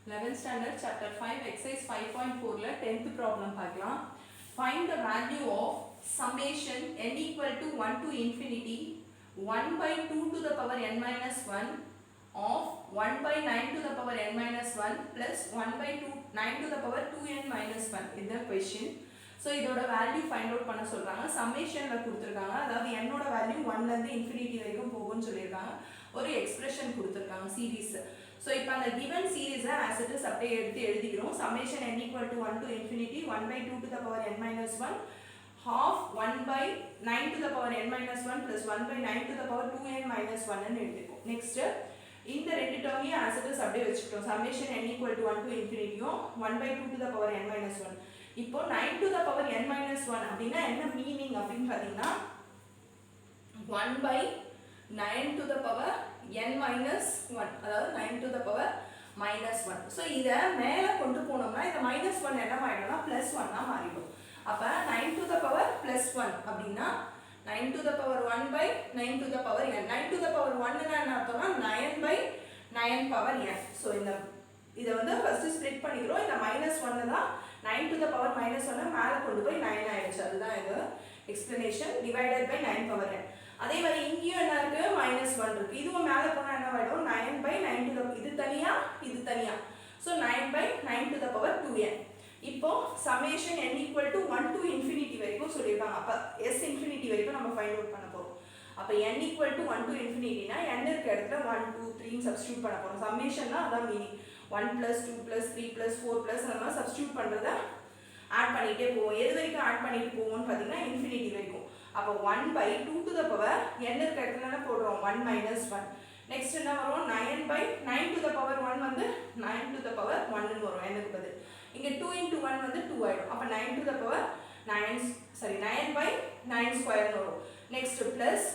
11th standard chapter 5 exercise 5.4 ல 10th problem பார்க்கலாம். Find the value of summation n equal to 1 to infinity 1 by 2 to the power n minus 1 of 1 by 9 to the power n minus 1 plus 1 by 9 to the power 2n minus 1 இந்த question. So இதோட value find out பண்ண சொல்கிறாங்க. சம்மேஷனில் கொடுத்துருக்காங்க, அதாவது என்னோட value 1லேருந்து infinity வரைக்கும் போகும்னு சொல்லியிருக்காங்க. ஒரு எக்ஸ்பிரஷன் கொடுத்துருக்காங்க சீரீஸ். ஸோ இப்போ அந்த கிவன் சீரீஸை ஆஸ் இட் இஸ் அப்படியே எடுத்து எழுதிக்கிறோம். Summation n equal to 1 to infinity 1 by 2 to the power n minus 1 half 1 by 9 to the power n minus 1 plus 1 by 9 to the power 2n minus 1 ன்னு எழுதிப்போம். Next இந்த ரெண்டு டேர்மையும் as it is அப்படியே வச்சுக்கிட்டோம். Summation n equal to 1 to infinity-யும் 1 by 2 to the power n minus 1. இப்போ 9 to the power n minus 1 அப்படின்னா என்ன meaning அப்படின்னு பார்த்தீங்கன்னா 1 by 9 to the power n minus 1, அதாவது 9 to the power minus 1. So இதை மேலே கொண்டு போனோம்னா இந்த மைனஸ் 1 என்ன ஆகிடும்னா ப்ளஸ் 1 மாறிடும். அப்போ 9 to the power plus 1 அப்படின்னா 9 to the power 1 by 9 to the power n. 9 to the power 1 என்ன அர்த்தம்னா 9 by 9 power n. ஸோ இதை வந்து ஃபர்ஸ்ட் ஸ்ப்ளிட் பண்ணிக்கிறோம். இந்த மைனஸ் 1 தான் 9 to the power minus 1 மேலே கொண்டு போய் 9 ஆயிடுச்சு. அதுதான் இது explanation. Divided by 9 power n. அதே மாதிரி இங்கேயும் என்ன இருக்கு, மைனஸ் 1 இருக்கு. இதுவும் மேலே போனால் என்ன ஆகிடும், 9 by 9 to the, இது தனியா இது தனியா. So 9 by 9 to the power 2n. இப்போ summation n equal to 1 to infinity வரைக்கும் சொல்லியிருக்காங்க. அப்போ s infinity வரைக்கும் நம்ம ஃபைண்ட் அவுட் பண்ண போகிறோம். அப்போ n equal to 1 to infinity-னா n இருக்க இடத்துல 1 2 3 சப்ஸ்டியூட் பண்ண போகிறோம். சம்மேஷன்னா அதான் meaning. 1 plus 2 plus 3 plus 4 plus அந்த மாதிரி சப்ஸ்டியூட் பண்ணுறத ஆட் பண்ணிகிட்டே போவோம். எது வரைக்கும் ஆட் பண்ணிட்டு போவோம்னு பார்த்தீங்கன்னா இன்ஃபினிட்டி வரைக்கும். அப்போ 1 by 2 to the power n இருக்க இடத்துல என்ன போடுறோம், 1 minus 1. நெக்ஸ்ட் என்ன வரும், 9 by 9 to the power 1 வந்து 9 to the power 1 வரும் n-க்கு பதில். இங்கே 2 into 1 வந்து 2 ஆகிடும். அப்போ 9 to the power 9 by 9 ஸ்கொயர்னு வரும். நெக்ஸ்ட் ப்ளஸ்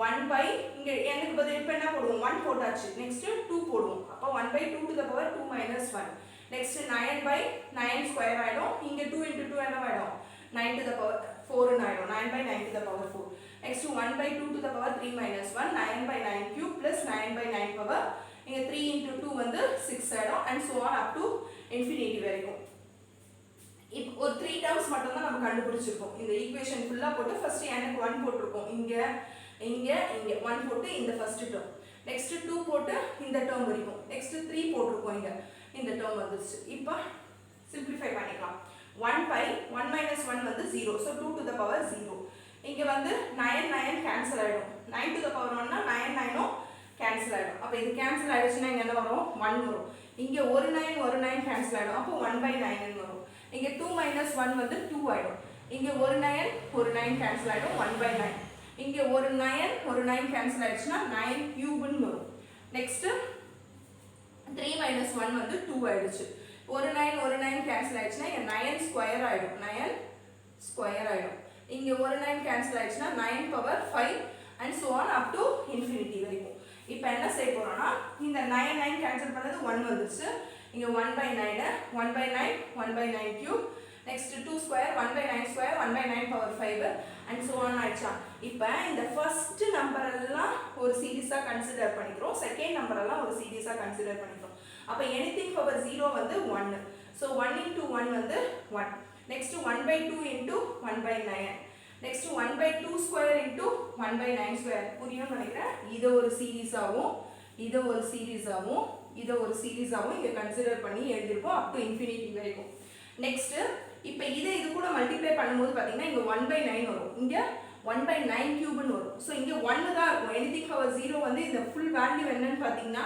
1 by இங்கே n-க்கு பதில் இப்போ என்ன போடுவோம், 1 போட்டாச்சு. நெக்ஸ்ட் 2 போடுவோம். அப்போ 1 by 2 to the power 2 minus 1. Next 9 by 9 square ஆகிடும். இங்கே 2 into 2 என்ன ஆகிடும், 9 to the power 4 ஆகிடும். 9 by 9 to the power 4. Next 1 by 2 to the power 3 minus 1. 9 by 9 cube plus 9 by 9 power. இங்கே 3 into 2 வந்து 6 ஆகிடும். and so on up to infinity வரைக்கும். இப்போ ஒரு 3 டேர்ம்ஸ் மட்டும் தான் நம்ம கண்டுபிடிச்சிருக்கோம். இந்த ஈக்குவேஷன் ஃபுல்லாக போட்டு ஃபர்ஸ்ட் எனக்கு 1 போட்டிருக்கோம். இங்கே 1 போட்டு இந்த ஃபர்ஸ்ட் டேர்ம். நெக்ஸ்ட் 2 போட்டு இந்த டேர்ம் வரைக்கும். நெக்ஸ்ட் 3 போட்டிருக்கோம். இங்கே இந்த டேர்ம் வந்துருச்சு. இப்போ சிம்பிளிஃபை பண்ணிக்கலாம். 1 by 1 minus 1 வந்து 0. So 2 to the power 0. இங்கே வந்து 9 கேன்சல் ஆகிடும். 9 to the power 1னா 9 கேன்சல் ஆகிடும். அப்போ இது கேன்சல் ஆகிடுச்சுன்னா இங்கே என்ன வரும், 1 வரும். இங்கே ஒரு 9 கேன்சல் ஆகிடும். அப்போ 1 by 9 வரும். இங்கே 2 minus 1 வந்து 2 ஆகிடும். இங்கே ஒரு 9 கேன்சல் ஆகிடும். 1 by 9. இங்கே ஒரு 9 கேன்சல் ஆகிடுச்சுன்னா 9 கியூப்னு வரும். நெக்ஸ்ட்டு 3 minus 1 வந்து 2 ஆகிடுச்சு. ஒரு 9 கேன்சல் ஆகிடுச்சுன்னா இங்கே 9 ஸ்கொயர் ஆகிடும். 9 ஸ்கொயர் ஆகிடும். இங்கே ஒரு 9 கேன்சல் ஆகிடுச்சுன்னா 9 power 5 and so on up to infinity வரைக்கும். இப்போ என்ன செய்ய போகிறோம்னா இந்த 9 கேன்சல் பண்ணது 1 வந்துருச்சு. இங்கே 1 by 9 1 by 9 1 by 9 cube. Next 2 square 1 by 9 square 1 by 9 power 5 and so on ஆயிடுச்சா. இப்போ இந்த ஃபர்ஸ்ட் நம்பர் எல்லாம் ஒரு சீரீஸாக கன்சிடர் பண்ணிக்கிறோம். செகண்ட் நம்பர் எல்லாம் ஒரு சீரீஸாக கன்சிடர் பண்ணிக்கிறோம். அப்போ எனிதிங் பவர் 0 வந்து 1. ஸோ 1 into 1 வந்து 1. Next 1 by 2 into 1 by 9. Next 1 by 2 square into 1 by 9 square. புரியும்னு நினைக்கிறேன். இதை ஒரு சீரீஸாகவும் இதை ஒரு சீரீஸாகவும் இங்கே கன்சிடர் பண்ணி எழுதியிருப்போம் அப் டு இன்ஃபினிட்டி வரைக்கும். நெக்ஸ்ட்டு இப்போ இது கூட மல்டிப்ளை பண்ணும்போது பார்த்தீங்கன்னா இங்கே 1 by 9 வரும். இங்கே 1 by 9 கியூப்னு வரும். ஸோ இங்கே 1 தான் இருக்கும். எனிதிங் பவர் 0 வந்து இந்த ஃபுல் வேல்யூ என்னன்னு பார்த்தீங்கன்னா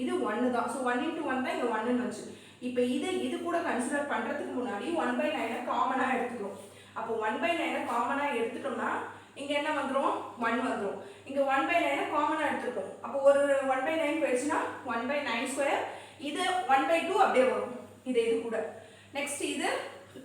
இது 1 தான். ஸோ 1 into 1 தான் இங்கே 1ன்னு வச்சு. இப்போ இது கூட கன்சிடர் பண்ணுறதுக்கு முன்னாடி 1 by 9 காமனாக எடுத்துக்கிறோம். அப்போ 1 by 9 காமனாக எடுத்துட்டோம்னா இங்கே என்ன வந்துடும், 1 வந்துடும். இங்கே 1 by 9 காமனாக எடுத்துருக்கோம். அப்போ ஒரு 1 by 9 போயிடுச்சுன்னா 1 by 9 ஸ்கொயர். இது 1 by 2 அப்படியே வரும். இது கூட நெக்ஸ்ட் இது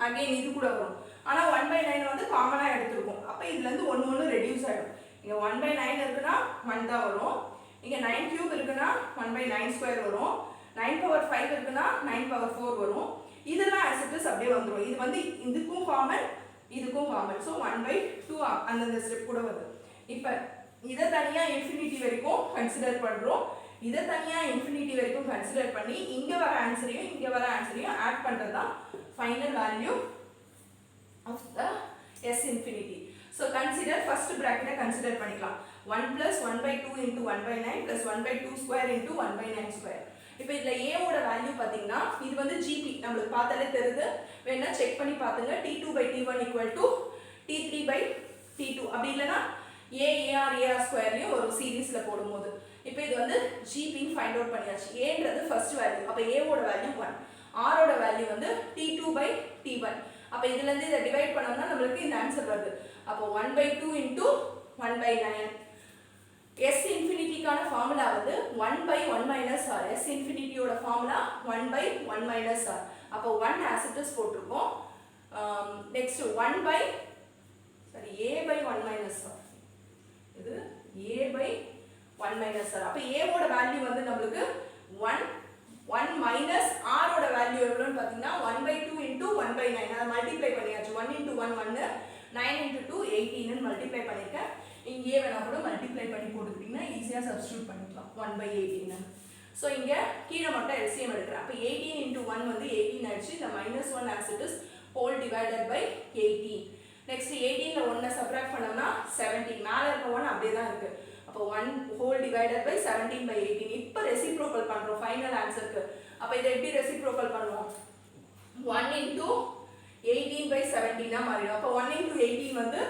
அகெயின் இது கூட வரும். ஆனால் 1 by 9 வந்து காமனாக எடுத்துருக்கோம். அப்போ இதுலேருந்து 1 ரெடியூஸ் ஆகிடும். இங்கே 1 by 9 இருக்குன்னா 1 தான் வரும். இங்கே 9 கியூப் இருக்குன்னா 1 by 9 ஸ்கொயர் வரும். 9 power 5 இருக்குன்னா 9 power 4 வரும். இதெல்லாம் as it is அப்படியே வந்துடும். இது வந்து இதுக்கும் காமன் இதுக்கும் காமன். ஸோ 1 by 2 அந்தந்த ஸ்டெப் கூட வருது. இப்போ இதை தனியாக இன்ஃபினிட்டி வரைக்கும் கன்சிடர் பண்ணுறோம். இதை தனியாக இன்ஃபினிட்டி வரைக்கும் கன்சிடர் பண்ணி இங்கே வர ஆன்சரையும் ஆட் பண்ணுறது தான் final value of the S infinity. So consider first ப்ராக்கெட்டை கன்சிடர் பண்ணிக்கலாம். 1 + 1/2 × 1/9 + 1/2² × 1/9². இப்போ இதில் ஏவோட வேல்யூ பார்த்தீங்கன்னா இது வந்து ஜிபி நம்மளுக்கு பார்த்தாலே தெரியுது, வேணா செக் பண்ணி பார்த்துங்க. T2/T1 = T3/T2 அப்படி இல்லைன்னா AR/AR² ஒரு சீரீஸில் போடும்போது இப்போ இது வந்து ஜிபின்னு ஃபைண்ட் அவுட் பண்ணியாச்சு. ஏன்றது ஃபர்ஸ்ட் வேல்யூ, அப்போ ஏவோட வேல்யூ 1, ஆரோட வேல்யூ வந்து T2/T1. அப்போ இதுலேருந்து இதை டிவைட் பண்ணோம்னா நம்மளுக்கு இந்த ஆன்சர் வருது. அப்போ 1/2 × 1/9. எஸ் இன்ஃபினிட்டிக்கான ஃபார்முலா வந்து 1/1 - r. எஸ் இன்ஃபினிட்டியோட ஃபார்முலா 1/1 - r. அப்போ 1 as it is போட்டிருக்கோம். Next a/1 - r. இது a/1 - r. அப்போ a-ஓட வேல்யூ வந்து நம்மளுக்கு 1 minus r ஓட வேல்யூ எவ்வளவுன்னு பாத்தீங்கன்னா 1/2 × 1/9. அதை மல்டிப்ளை பண்ணியாச்சு. 1 × 1 1, 9 × 2 18 ன்னு மல்டிப்ளை பண்ணிருக்கேன். இங்கே வேணா கூட மல்டிப்ளை பண்ணி போட்டுக்கிட்டீங்கன்னா ஈஸியா சப்ஸ்டிட்யூட் பண்ணிக்கலாம் 1/18. ஸோ இங்கே கீழே மட்டும் எல்சிஎம் எடுக்கிறேன். அப்போ 18 × 1 வந்து 18 ஆயிடுச்சு. இந்த -1 as it is whole divided by 18. Next 18ல 1 சப்ட்ராக்ட் பண்ணோம்னா 17. மேலே இருக்க 1 அப்படியே தான் இருக்கு. அப்போ 1 whole divided by 17/18. இப்போ ரெசிப்ரோக்கல் பண்றோம் ஃபைனல் ஆன்சருக்கு. அப்போ இதை எப்படி ரெசிப்ரோக்கல் பண்ணுவோம்? 1 × 18/17 மாறிடும். அப்போ 1 × 18 வந்து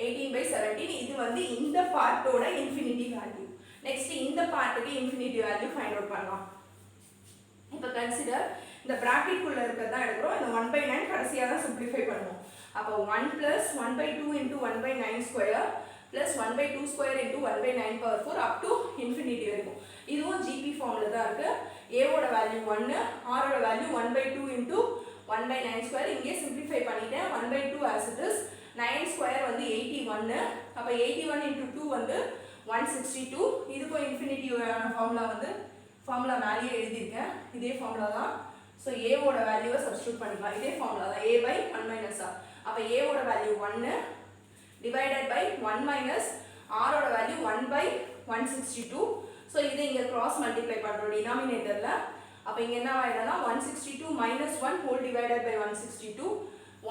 18/17. இது வந்து இந்த பார்ட்டோட இன்ஃபினிட்டி வேல்யூ. நெக்ஸ்ட் இந்த பார்ட்டுக்கு இன்ஃபினிட்டி வேல்யூ ஃபைண்ட் அவுட் பண்ணலாம். இப்போ கன்சிடர் இந்த பிராக்கெட் குள்ள இருக்கிறது தான் எடுக்கிறோம். இந்த 1/9 கடைசியாக தான் சிம்பிளிஃபை பண்ணுவோம். அப்போ 1 + 1/2 × 1/9² + 1/2² × 1/9⁴ up to infinity வரைக்கும். இதுவும் ஜிபி ஃபார்ம்ல தான் இருக்கு. ஏவோட வேல்யூ 1, ஆரோட வேல்யூ 1/2 × 1/9². இங்கே சிம்பிளிஃபை பண்ணிட்டேன். 1/2 as it is. 9² வந்து 81. அப்போ 81 × 2 வந்து 162. இதுக்கும் இன்ஃபினிட்டி ஃபார்முலா வந்து ஃபார்முலா மேலேயே எழுதியிருக்கேன். இதே ஃபார்முலா தான். ஸோ ஏவோட வேல்யூவை சப்ஸ்டிட்யூட் பண்ணிக்கலாம். இதே ஃபார்முலா தான் a/1 - r. அப்போ ஏவோட வேல்யூ 1 divided by 1 minus r-ஓட வேல்யூ 1/162. ஸோ இதை இங்கே கிராஸ் மல்டிப்ளை பண்ணுறோம் டினாமினேட்டரில். அப்போ இங்கே என்ன ஆகிடும்னா 162 - 1 whole divided by 162.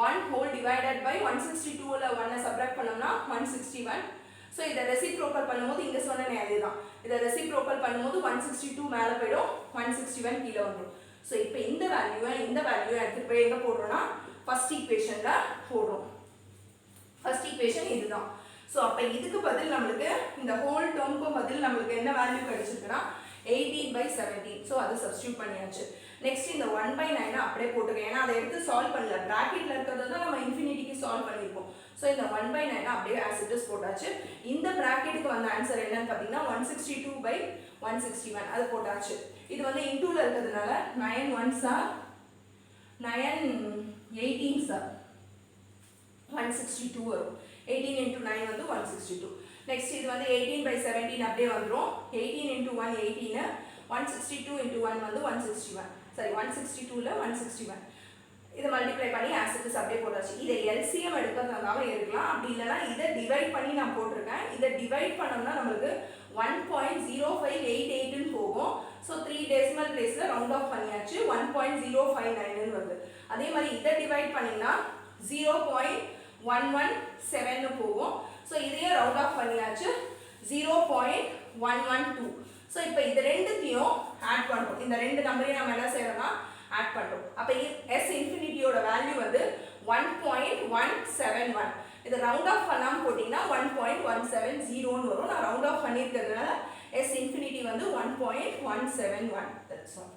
1 whole divided by 162ல 1 subtract பண்ணோம்னா 161. ஸோ இதை ரெசிப்ரோக்கல் பண்ணும்போது இங்கே சொன்னேனே அதே தான். இதை ரெசிப்ரோக்கல் பண்ணும்போது 162 மேலே போயிடும், 161 கீழே வந்துடும். ஸோ இப்போ இந்த வேல்யூவை எடுத்துகிட்டு போய் எங்கே போடுறோம்னா ஃபர்ஸ்ட் ஈக்குவேஷனில் போடுறோம். ஃபர்ஸ்ட் ஈக்குவேஷன் இதுதான். ஸோ அப்போ இதுக்கு பதில் நம்மளுக்கு இந்த ஹோல் டேர்முக்கு பதில் நம்மளுக்கு என்ன வேல்யூ கிடைச்சிருக்குன்னா 18/17. ஸோ அதை சப்ஸ்டிட்யூட் பண்ணியாச்சு. நெக்ஸ்ட் இந்த 1/9 அப்படியே போட்டுருக்கேன். ஏன்னா அதை எடுத்து சால்வ் பண்ணல, ப்ராக்கெட்ல இருக்கிறது தான் நம்ம இன்ஃபினிட்டிக்கு சால்வ் பண்ணியிருக்கோம். ஸோ இந்த 1/9 அப்படியே as it is போட்டாச்சு. இந்த ப்ராக்கெட்டுக்கு வந்த ஆன்சர் என்னன்னு பார்த்தீங்கன்னா 162/161 அது போட்டாச்சு. இது வந்து இன்டூல இருக்கிறதுனால 9 1s are 9 18s are 162 வரும். 18 × 9 வந்து 162. நெக்ஸ்ட் இது வந்து 18/17 அப்படியே வந்துடும். 18 × 1 18, 162 × 1 வந்து 161. சரி 162ல 161. இதை மல்டிப்ளை பண்ணி as it is அப்படியே போட்டாச்சு. இதை எல்சிஎம் எடுக்கிறதுனால இருக்கலாம், அப்படி இல்லைன்னா இதை டிவைட் பண்ணி நான் போட்டிருக்கேன். இதை டிவைட் பண்ணோம்னா நம்மளுக்கு 1.0588ன்னு போகும். ஸோ 3 டெசிமல் பிளேஸில் ரவுண்ட் ஆஃப் பண்ணியாச்சு. 1.059ன்னு வருது. அதே மாதிரி இதை டிவைட் பண்ணிங்கன்னா 0.117ன்னு போகும். ஸோ இதையே ரவுண்ட் ஆஃப் பண்ணியாச்சு 0.112. ஸோ இப்போ இது ரெண்டுத்தையும் ஆட் பண்ணுறோம். இந்த ரெண்டு நம்பரையும் நம்ம என்ன செய்யறோம்னா ஆட் பண்ணுறோம். அப்போ எஸ் இன்ஃபினிட்டியோட வேல்யூ வந்து 1.171. இதை ரவுண்ட் ஆஃப் பண்ணாமல் போட்டிங்கன்னா 1.170ன்னு வரும். நான் ரவுண்ட் ஆஃப் பண்ணியிருக்கிறதுனால எஸ் இன்ஃபினிட்டி வந்து 1.171. That's all.